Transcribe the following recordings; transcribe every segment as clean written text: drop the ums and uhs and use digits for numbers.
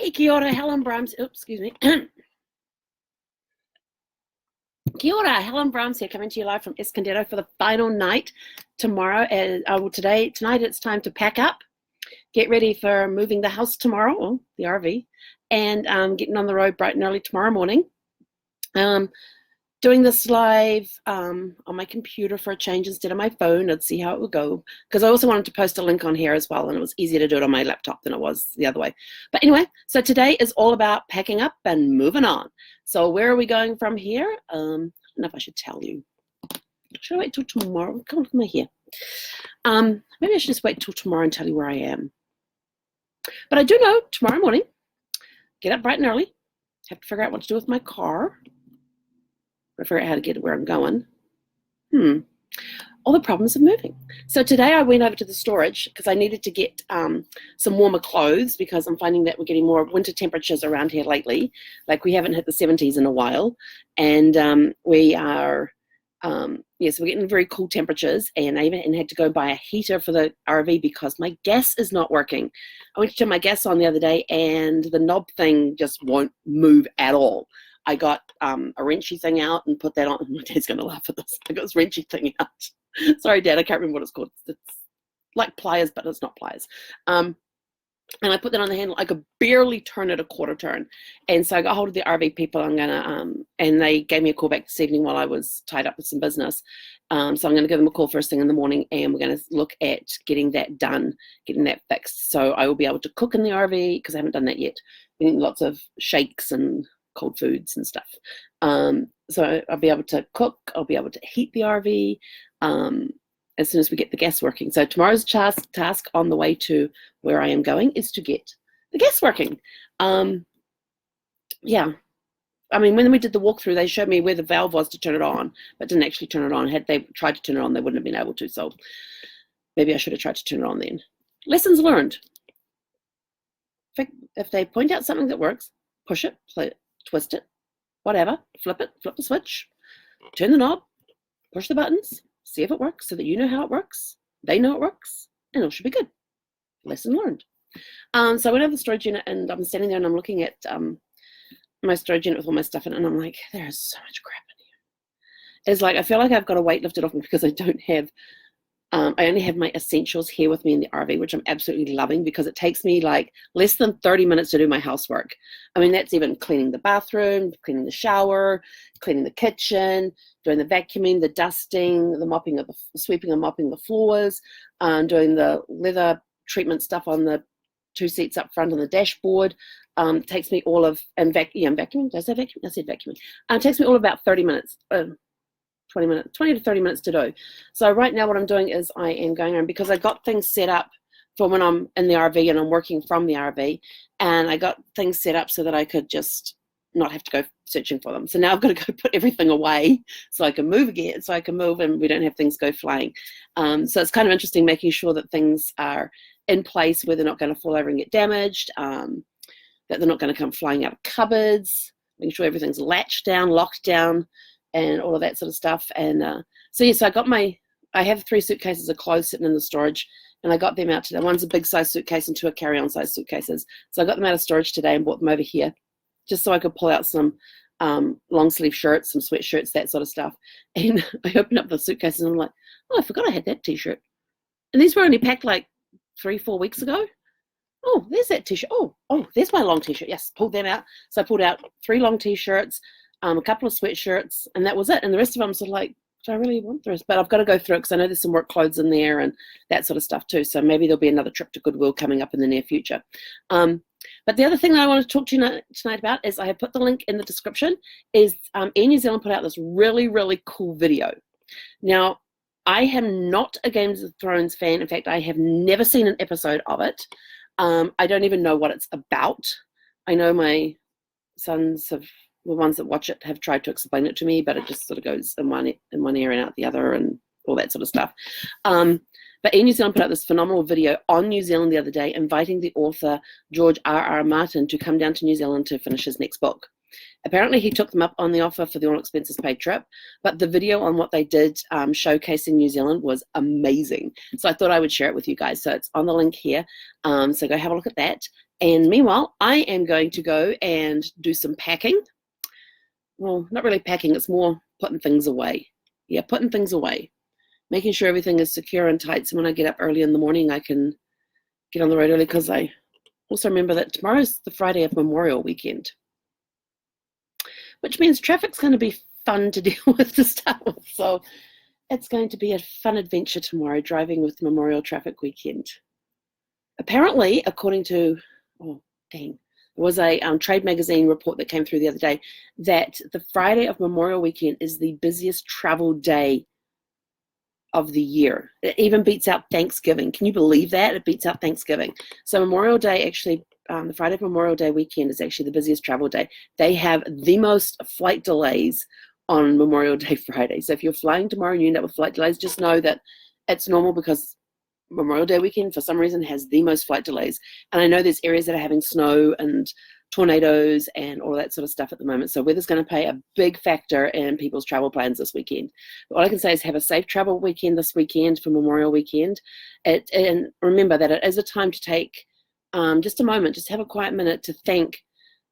Hey, kia ora, Helen Brahms. Oops, excuse me. Kia ora, Helen Brahms here, coming to you live from Escondido for the final night tomorrow. Tonight it's time to pack up, get ready for moving the house tomorrow, or the RV, and getting on the road bright and early tomorrow morning. Doing this live on my computer for a change instead of my phone. I'd see how it would go, because I also wanted to post a link on here as well, and it was easier to do it on my laptop than it was the other way. But anyway, so today is all about packing up and moving on. So where are we going from here? I don't know if I should tell you. Should I wait till tomorrow? Come on here. Maybe I should just wait till tomorrow and tell you where I am. But I do know tomorrow morning, get up bright and early, have to figure out what to do with my car. I figure out how to get to where I'm going. All the problems of moving. So today I went over to the storage because I needed to get some warmer clothes, because I'm finding that we're getting more winter temperatures around here lately. Like, we haven't hit the 70s in a while, and we are, so we're getting very cool temperatures, and I even had to go buy a heater for the RV because my gas is not working. I went to turn my gas on the other day, and the knob thing just won't move at all. I got a wrenchy thing out and put that on. My dad's going to laugh at this. I got this wrenchy thing out. Sorry, Dad, I can't remember what it's called. It's like pliers, but it's not pliers. And I put that on the handle. I could barely turn it a quarter turn. And so I got hold of the RV people. And they gave me a call back this evening while I was tied up with some business. So I'm going to give them a call first thing in the morning, and we're going to look at getting that done, getting that fixed. So I will be able to cook in the RV, because I haven't done that yet. Been eating lots of shakes and cold foods and stuff. So I'll be able to cook, I'll be able to heat the RV as soon as we get the gas working. So tomorrow's task on the way to where I am going is to get the gas working. Yeah, I mean, when we did the walkthrough, they showed me where the valve was to turn it on, but didn't actually turn it on. Had they tried to turn it on, they wouldn't have been able to, so maybe I should have tried to turn it on then. Lessons learned. If they point out something that works, push it, play it, twist it, whatever, flip the switch, turn the knob, push the buttons, see if it works, so that you know how it works, they know it works, and it should be good. Lesson learned. So I went over the storage unit, and I'm standing there and I'm looking at my storage unit with all my stuff in it, and I'm like, there's so much crap in here. It's like, I feel like I've got a weight lifted off me, because I don't have, I only have my essentials here with me in the RV, which I'm absolutely loving, because it takes me like less than 30 minutes to do my housework. I mean, that's even cleaning the bathroom, cleaning the shower, cleaning the kitchen, doing the vacuuming, the dusting, the mopping of the sweeping and mopping the floors, doing the leather treatment stuff on the 2 seats up front on the dashboard. Takes me all of, and vacuuming. Did I say vacuuming? I said vacuuming. It takes me all about 30 minutes. 20 to 30 minutes to do. So right now what I'm doing is I am going around, because I got things set up for when I'm in the RV and I'm working from the RV, and I got things set up so that I could just not have to go searching for them. So now I've got to go put everything away so I can move again, so I can move and we don't have things go flying. So it's kind of interesting making sure that things are in place where they're not going to fall over and get damaged, that they're not going to come flying out of cupboards, making sure everything's latched down, locked down, and all of that sort of stuff. And so I have 3 suitcases of clothes sitting in the storage, and I got them out today. One's a big size suitcase and 2 are carry-on size suitcases. So I got them out of storage today and brought them over here, just so I could pull out some long sleeve shirts, some sweatshirts, that sort of stuff. And I opened up the suitcases and I'm like, oh, I forgot I had that t-shirt. And these were only packed like 3-4 weeks ago. Oh, there's that t-shirt. Oh, there's my long t-shirt. Yes, pulled them out. So I pulled out 3 long t-shirts, a couple of sweatshirts, and that was it. And the rest of them was sort of like, do I really want this? But I've got to go through it, because I know there's some work clothes in there and that sort of stuff too. So maybe there'll be another trip to Goodwill coming up in the near future. But the other thing that I want to talk to you tonight about is, I have put the link in the description, is Air New Zealand put out this really, really cool video. Now, I am not a Game of Thrones fan. In fact, I have never seen an episode of it. I don't even know what it's about. I know my sons have, the ones that watch it, have tried to explain it to me, but it just sort of goes in one ear and out the other and all that sort of stuff. But Air New Zealand put out this phenomenal video on New Zealand the other day, inviting the author George R.R. Martin to come down to New Zealand to finish his next book. Apparently he took them up on the offer for the all expenses paid trip, but the video on what they did showcasing New Zealand was amazing. So I thought I would share it with you guys. So it's on the link here. So go have a look at that. And meanwhile, I am going to go and do some packing. Well, not really packing, it's more putting things away. Yeah, putting things away. Making sure everything is secure and tight, so when I get up early in the morning, I can get on the road early, because I also remember that tomorrow's the Friday of Memorial Weekend, which means traffic's going to be fun to deal with to start with. So it's going to be a fun adventure tomorrow, driving with Memorial Traffic Weekend. Apparently, according to, there was a Trade Magazine report that came through the other day, that the Friday of Memorial Weekend is the busiest travel day of the year. It even beats out Thanksgiving. Can you believe that? It beats out Thanksgiving. So Memorial Day, actually, the Friday of Memorial Day weekend is actually the busiest travel day. They have the most flight delays on Memorial Day Friday. So if you're flying tomorrow and you end up with flight delays, just know that it's normal, because Memorial Day weekend, for some reason, has the most flight delays. And I know there's areas that are having snow and tornadoes and all that sort of stuff at the moment. So weather's going to play a big factor in people's travel plans this weekend. But all I can say is have a safe travel weekend this weekend for Memorial Weekend. And remember that it is a time to take just a moment, just have a quiet minute to thank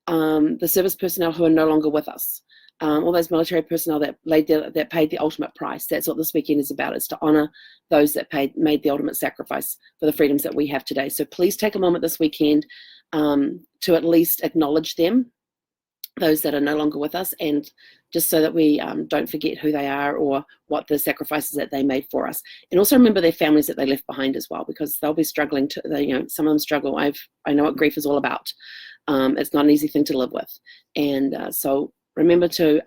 the service personnel who are no longer with us. All those military personnel that paid the ultimate price. That's what this weekend is about, is to honour those that made the ultimate sacrifice for the freedoms that we have today. So please take a moment this weekend to at least acknowledge them, those that are no longer with us, and just so that we don't forget who they are or what the sacrifices that they made for us. And also remember their families that they left behind as well, because they'll be struggling some of them struggle. I know what grief is all about. It's not an easy thing to live with. And so remember to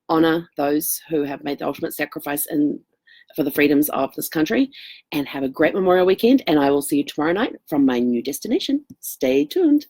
honour those who have made the ultimate sacrifice for the freedoms of this country, and have a great Memorial Weekend. And I will see you tomorrow night from my new destination. Stay tuned.